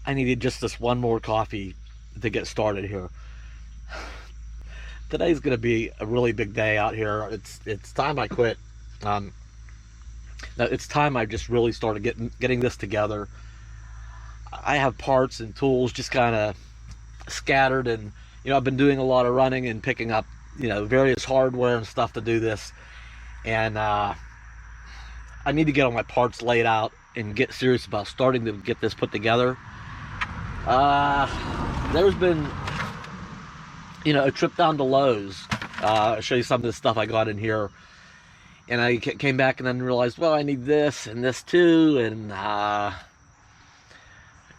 I needed just this one more coffee to get started here. Today's going to be a really big day out here. It's time I quit. Um, it's time I just really started getting this together. I have parts and tools just kind of scattered, and I've been doing a lot of running and picking up various hardware and stuff to do this, and I need to get all my parts laid out and get serious about starting to get this put together. There's been a trip down to Lowe's. I'll show you some of the stuff I got in here, and I came back and then realized, well, I need this and this too, and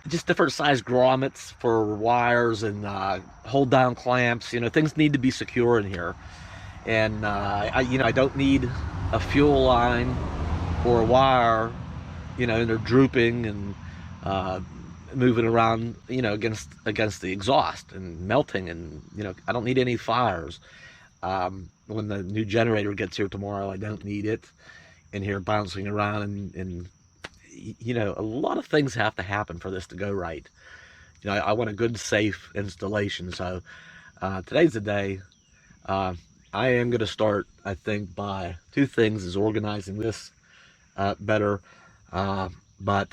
just different size grommets for wires and hold down clamps. Things need to be secure in here, and I don't need a fuel line or a wire, and they're drooping and moving around, against the exhaust and melting, and I don't need any fires. When the new generator gets here tomorrow, I don't need it in here bouncing around, and a lot of things have to happen for this to go right. I want a good, safe installation. So today's the day. I am going to start, I think, by two things: is organizing this better, but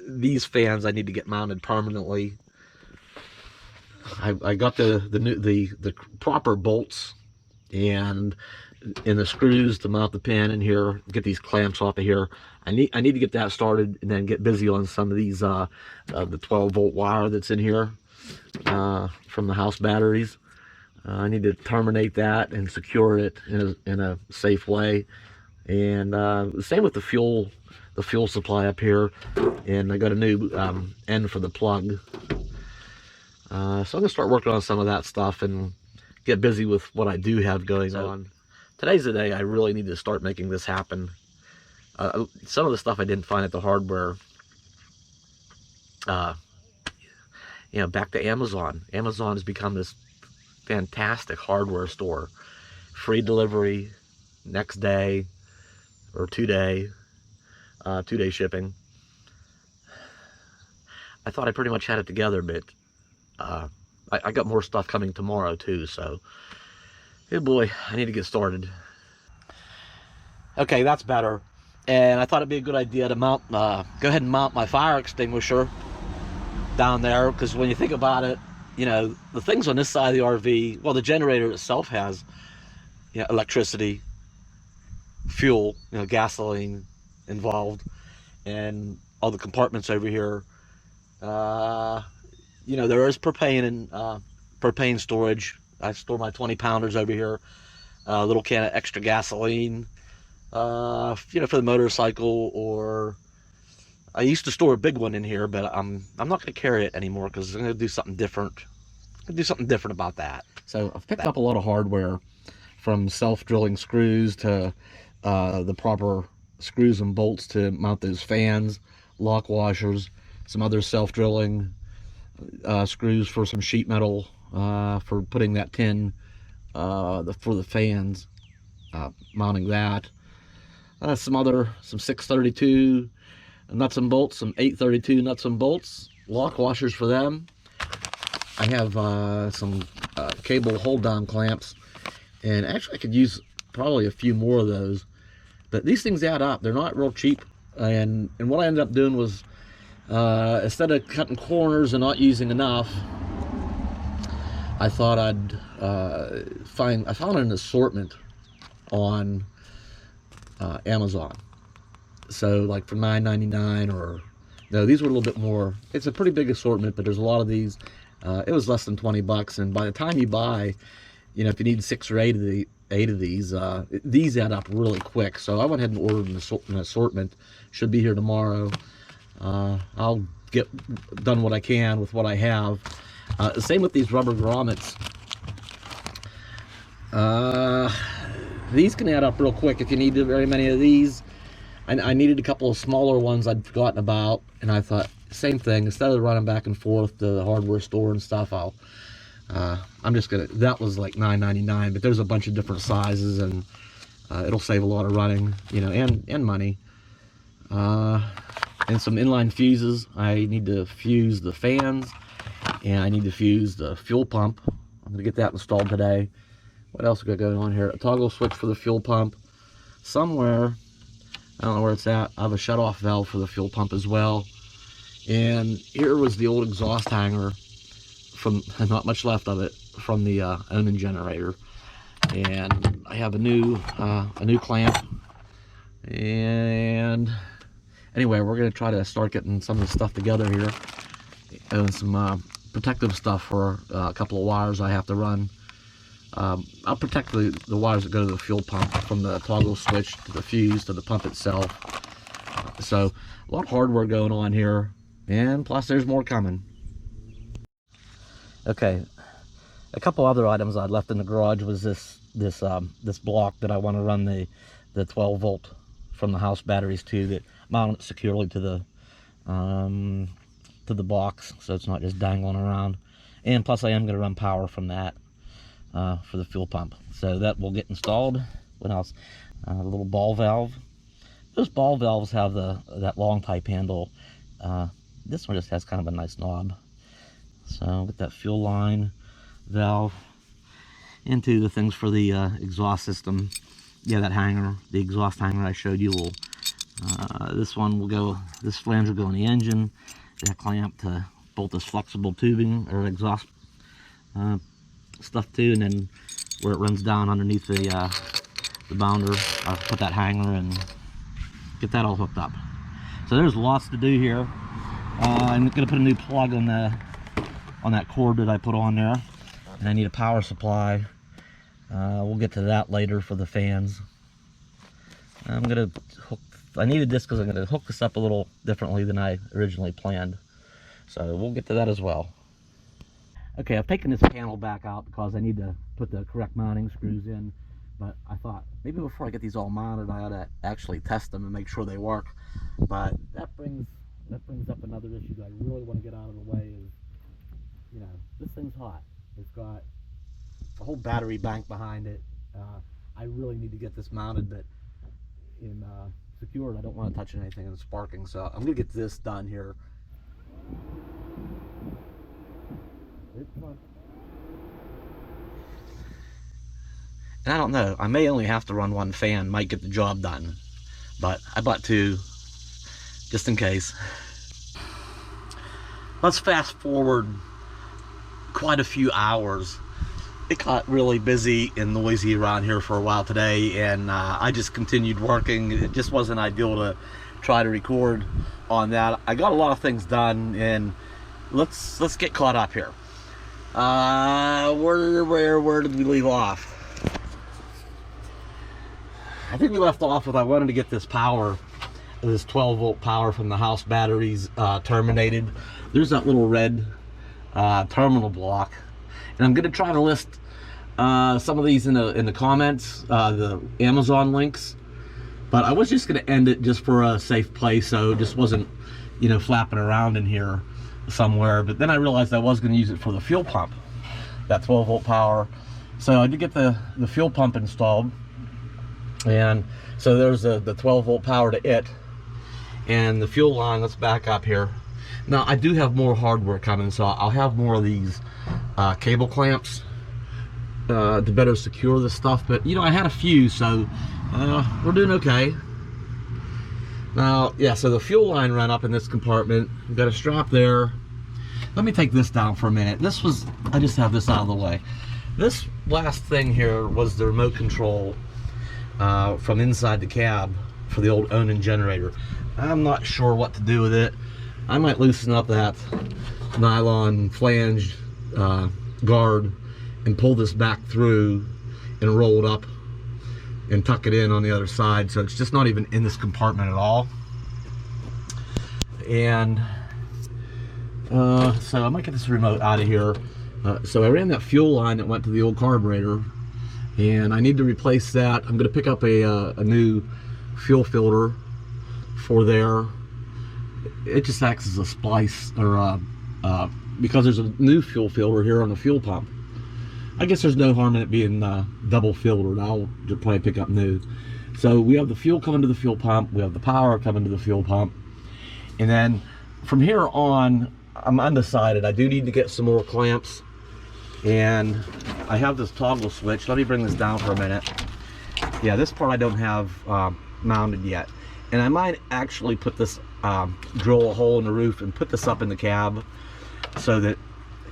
these fans I need to get mounted permanently. I got the proper bolts and the screws to mount the pan in here, get these clamps off of here. I need to get that started, and then get busy on some of these the 12-volt wire that's in here from the house batteries. I need to terminate that and secure it in a safe way. And same with the fuel supply up here. And I got a new end for the plug. So I'm gonna start working on some of that stuff and get busy with what I do have going on. Today's the day I really need to start making this happen. Some of the stuff I didn't find at the hardware. Back to Amazon. Amazon has become this fantastic hardware store. Free delivery, next day, or 2-day shipping. I thought I pretty much had it together, but I got more stuff coming tomorrow too, so good boy, I need to get started. Okay, that's better. And I thought it'd be a good idea to go ahead and mount my fire extinguisher down there, because when you think about it, the things on this side of the RV, well, the generator itself has electricity, fuel, gasoline involved, and all the compartments over here. There is propane and propane storage. I store my 20-pounders over here. A little can of extra gasoline, for the motorcycle. Or I used to store a big one in here, but I'm not going to carry it anymore because I'm going to do something different. About that. So I've picked up a lot of hardware, from self-drilling screws to the proper screws and bolts to mount those fans, lock washers, some other self-drilling screws for some sheet metal for putting that tin for the fans, mounting that. Some 632 nuts and bolts, some 832 nuts and bolts, lock washers for them. I have some cable hold down clamps, and actually I could use probably a few more of those, but these things add up. They're not real cheap, and what I ended up doing was, instead of cutting corners and not using enough, I thought I'd I found an assortment on Amazon. So like for $9.99, or no, these were a little bit more. It's a pretty big assortment, but there's a lot of these. It was less than 20 bucks, and by the time you buy, if you need 6 or 8 of these add up really quick. So I went ahead and ordered an assortment. Should be here tomorrow. I'll get done what I can with what I have. Same with these rubber grommets. These can add up real quick if you need very many of these. I needed a couple of smaller ones I'd forgotten about, and I thought, same thing, instead of running back and forth to the hardware store and stuff, I'm just gonna, that was like $9.99, but there's a bunch of different sizes, and it'll save a lot of running, and money. and some inline fuses. I need to fuse the fans, and I need to fuse the fuel pump. I'm gonna get that installed today. What else we got going on here? A toggle switch for the fuel pump. Somewhere, I don't know where it's at, I have a shut-off valve for the fuel pump as well. And here was the old exhaust hanger from, not much left of it, from the Onan Generator. And I have a new clamp. And anyway, we're gonna try to start getting some of the stuff together here, and some protective stuff for a couple of wires I have to run. I'll protect the wires that go to the fuel pump, from the toggle switch to the fuse to the pump itself. So a lot of hardware going on here, and plus there's more coming. Okay, a couple other items I'd left in the garage was this block that I want to run the 12 volt from the house batteries to, that mount it securely to the box, so it's not just dangling around. And plus I am going to run power from that for the fuel pump, so that will get installed. What else? The little ball valve. Those ball valves have that long pipe handle. This one just has kind of a nice knob. So get that fuel line valve into the things for the exhaust system. Yeah, that hanger, the exhaust hanger I showed you, will this one will go, this flange will go in the engine. That clamp to bolt this flexible tubing or exhaust stuff too, and then where it runs down underneath the bounder, I'll put that hanger and get that all hooked up. So there's lots to do here. I'm going to put a new plug on that cord that I put on there, and I need a power supply. We'll get to that later for the fans. I needed this because I'm going to hook this up a little differently than I originally planned. So we'll get to that as well. Okay, I've taken this panel back out because I need to put the correct mounting screws in. But I thought maybe before I get these all mounted, I ought to actually test them and make sure they work. But that brings up another issue that I really want to get out of the way. Is, you know, this thing's hot. It's got a whole battery bank behind it. I really need to get this mounted, but secured. I don't want to touch anything and sparking, so I'm gonna get this done here. And I don't know, I may only have to run one fan, might get the job done, but I bought two just in case. Let's fast forward quite a few hours. It got really busy and noisy around here for a while today, and I just continued working. It just wasn't ideal to try to record on that. I got a lot of things done, and let's get caught up here. Where did we leave off? I think we left off with I wanted to get this power, this 12 volt power from the house batteries terminated. There's that little red terminal block, and I'm going to try to list some of these in the comments, the Amazon links, but I was just going to end it just for a safe place, so it just wasn't, you know, flapping around in here somewhere. But then I realized I was going to use it for the fuel pump, that 12 volt power. So I did get the fuel pump installed, and so there's the 12 volt power to it, and the fuel line. Let's back up here. Now I do have more hardware coming, so I'll have more of these cable clamps to better secure this stuff. But you know, I had a few, so we're doing okay. Now, yeah, so the fuel line ran up in this compartment. We've got a strap there. Let me take this down for a minute. I just have this out of the way. This last thing here was the remote control from inside the cab for the old Onan Generator. I'm not sure what to do with it. I might loosen up that nylon flange guard and pull this back through and roll it up and tuck it in on the other side, so it's just not even in this compartment at all. And so I might get this remote out of here. So I ran that fuel line that went to the old carburetor, and I need to replace that. I'm going to pick up a new fuel filter for there. It just acts as a splice, or because there's a new fuel filter here on the fuel pump. I guess there's no harm in it being double filtered. I'll just probably pick up new. So we have the fuel coming to the fuel pump, we have the power coming to the fuel pump, And then from here on, I'm undecided. I do need to get some more clamps, and I have this toggle switch. Let me bring this down for a minute. Yeah, this part I don't have mounted yet, and I might actually put this drill a hole in the roof and put this up in the cab, so that,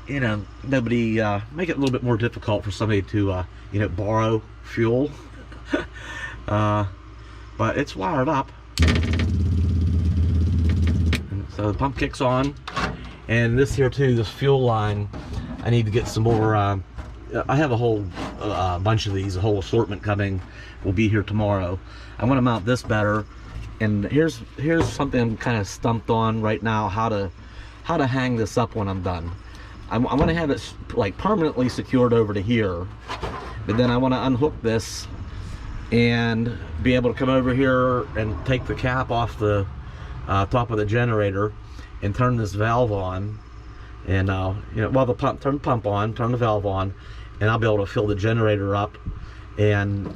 you know, nobody make it a little bit more difficult for somebody to you know, borrow fuel. But it's wired up, and so the pump kicks on. And this here too, this fuel line, I need to get some more. I have a whole bunch of these, a whole assortment coming. Will be here tomorrow. I want to mount this better, and here's something I'm kind of stumped on right now, how to hang this up when I'm done. I want to have it like permanently secured over to here, but then I want to unhook this and be able to come over here and take the cap off the top of the generator and turn this valve on, and you know, while the turn the pump on, turn the valve on, and I'll be able to fill the generator up. And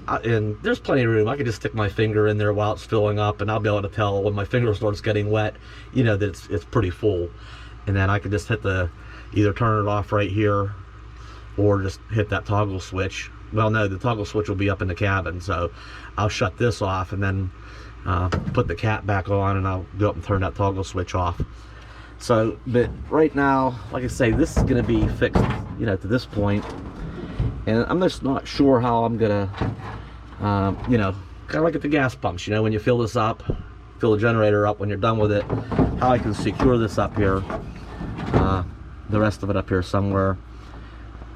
there's plenty of room. I can just stick my finger in there while it's filling up, and I'll be able to tell when my finger starts getting wet, you know, that it's pretty full. And then I can just hit either turn it off right here, or just hit that toggle switch. Well, no, the toggle switch will be up in the cabin, so I'll shut this off and then put the cap back on, and I'll go up and turn that toggle switch off. So, but right now, like I say, this is going to be fixed, you know, to this point, and I'm just not sure how I'm gonna, you know, kind of like at the gas pumps, you know, when you fill this up, fill the generator up, when you're done with it, how I can secure this up here, the rest of it up here somewhere.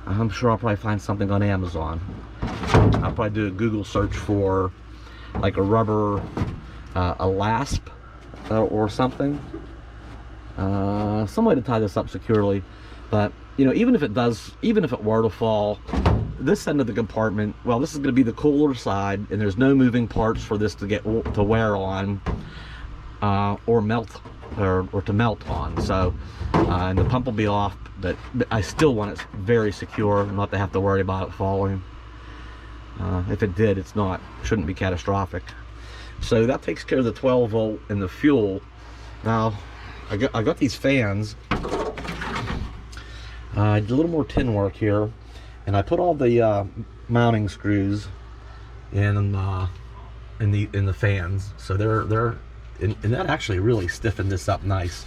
I'm sure I'll probably find something on Amazon. I'll probably do a Google search for like a rubber, a lasp or something. Some way to tie this up securely. But, you know, even if it were to fall, this end of the compartment, well, this is going to be the cooler side, and there's no moving parts for this to wear on, or melt, or to melt on. So, and the pump will be off, but I still want it very secure, not to have to worry about it falling. If it did, shouldn't be catastrophic. So that takes care of the 12 volt and the fuel. Now, I got these fans. I did a little more tin work here, and I put all the mounting screws in the fans. So and that actually really stiffened this up nice.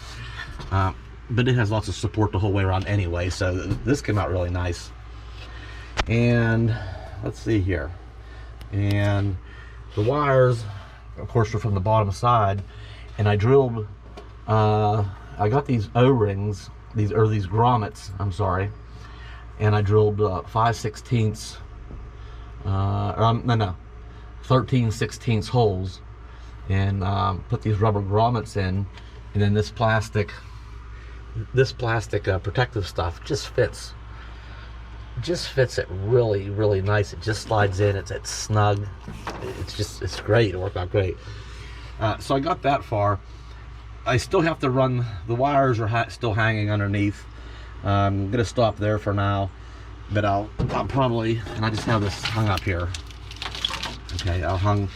But it has lots of support the whole way around anyway, so this came out really nice. And let's see here. And the wires, of course, are from the bottom side, and I drilled. I got these O-rings, these grommets, I'm sorry, and I drilled 5/16, 13/16 holes, and put these rubber grommets in, and then this plastic protective stuff just fits it really, really nice. It just slides in. It's snug. It's great. It worked out great. So I got that far. I still have to run, the wires are still hanging underneath. I'm gonna stop there for now, but I'll probably, and I just have this hung up here. Okay, I'll hung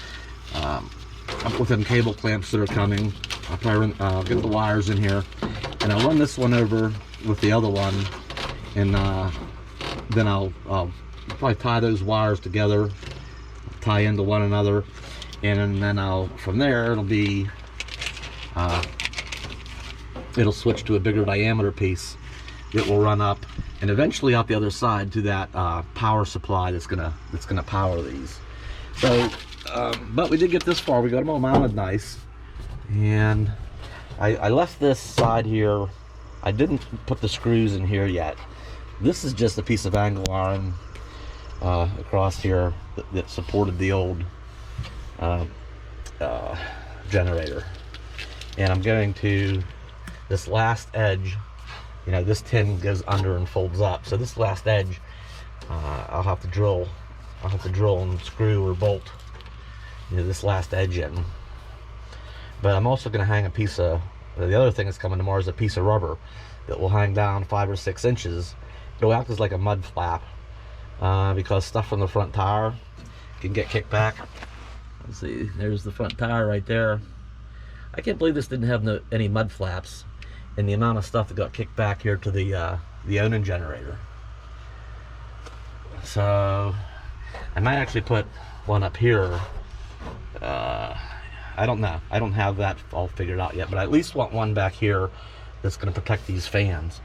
up with them cable clamps that are coming. I'll probably get the wires in here, and I'll run this one over with the other one, and then I'll probably tie those wires together, tie into one another, and then from there it'll switch to a bigger diameter piece that will run up and eventually out the other side to that power supply that's gonna power these. So but we did get this far. We got them all mounted nice, and I left this side here. I didn't put the screws in here yet. This is just a piece of angle iron across here that supported the old generator, and I'm going to, this last edge, you know, this tin goes under and folds up, so this last edge I'll have to drill and screw or bolt, you know, this last edge in. But I'm also going to hang a piece of, the other thing that's coming tomorrow is a piece of rubber that will hang down 5 or 6 inches. It'll act as like a mud flap, because stuff from the front tire can get kicked back. Let's see, there's the front tire right there. I can't believe this didn't have any mud flaps, and the amount of stuff that got kicked back here to the Onan generator. So I might actually put one up here. I don't know. I don't have that all figured out yet, but I at least want one back here that's going to protect these fans.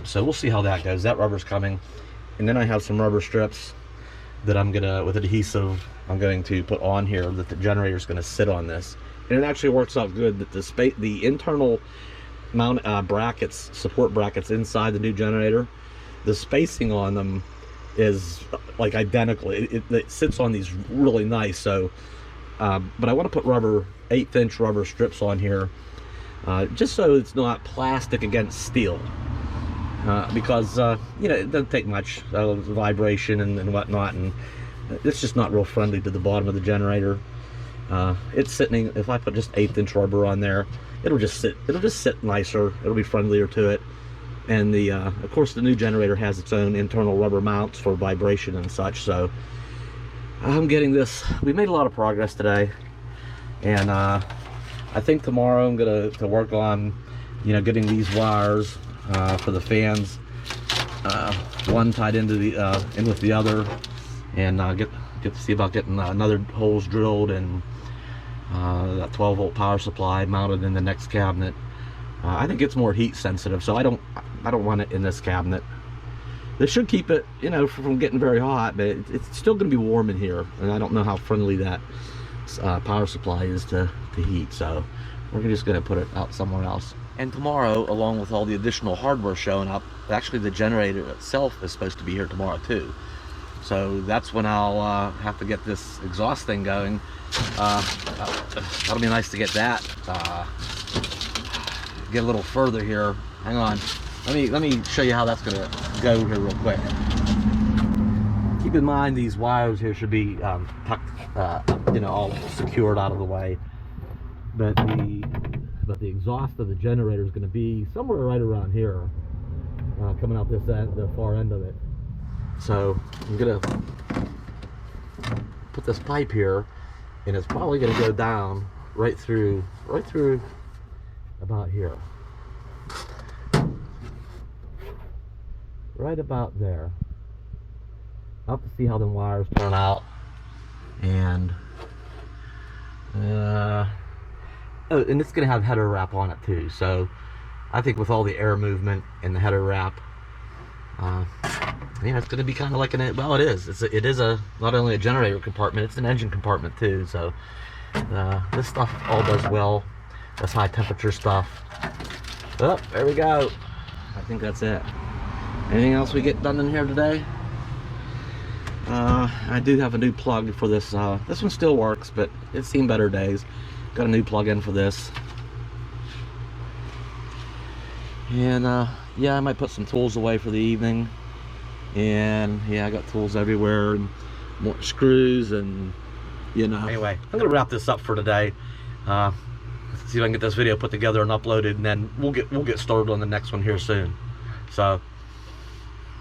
So we'll see how that goes. That rubber's coming, and then I have some rubber strips that I'm gonna, with adhesive, I'm going to put on here that the generator's going to sit on this, and it actually works out good. That the internal mount brackets, support brackets inside the new generator, the spacing on them is like identical. It sits on these really nice. So, but I want to put rubber 1/8 inch rubber strips on here, just so it's not plastic against steel. Because you know, it doesn't take much vibration and whatnot, and it's just not real friendly to the bottom of the generator. It's sitting. If I put just 1/8 inch rubber on there, it'll just sit nicer. It'll be friendlier to it. And of course, the new generator has its own internal rubber mounts for vibration and such. So I'm getting this. We made a lot of progress today, and I think tomorrow I'm gonna work on, you know, getting these wires for the fans, one tied into the in with the other, and get to see about getting another holes drilled, and that 12-volt power supply mounted in the next cabinet. I think it's more heat sensitive, so I don't want it in this cabinet. This should keep it, you know, from getting very hot, but it's still going to be warm in here, and I don't know how friendly that power supply is to heat, so we're just going to put it out somewhere else. And tomorrow, along with all the additional hardware showing up, actually the generator itself is supposed to be here tomorrow too. So that's when I'll have to get this exhaust thing going. That'll be nice to get that. Get a little further here. Hang on. Let me show you how that's gonna go here real quick. Keep in mind these wires here should be tucked, you know, all secured out of the way. But the exhaust of the generator is going to be somewhere right around here, coming out this end, the far end of it. So I'm going to put this pipe here, and it's probably going to go down right through about here, right about there. I'll have to see how the wires turn out, and oh, and it's going to have header wrap on it too. So I think with all the air movement and the header wrap, yeah, it's going to be kind of like well, it is. It is not only a generator compartment, it's an engine compartment too. So this stuff all does well. That's high temperature stuff. Oh, there we go. I think that's it. Anything else we get done in here today? I do have a new plug for this. This one still works, but it's seen better days. Got a new plug-in for this, and yeah, I might put some tools away for the evening. And yeah, I got tools everywhere, and more screws, and you know. Anyway, I'm gonna wrap this up for today. See if I can get this video put together and uploaded, and then we'll get started on the next one here soon. So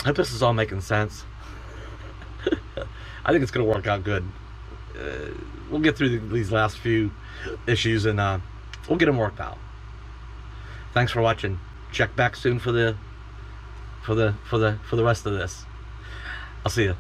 I hope this is all making sense. I think it's gonna work out good. We'll get through these last few issues, and we'll get them worked out. Thanks for watching. Check back soon for the rest of this. I'll see you.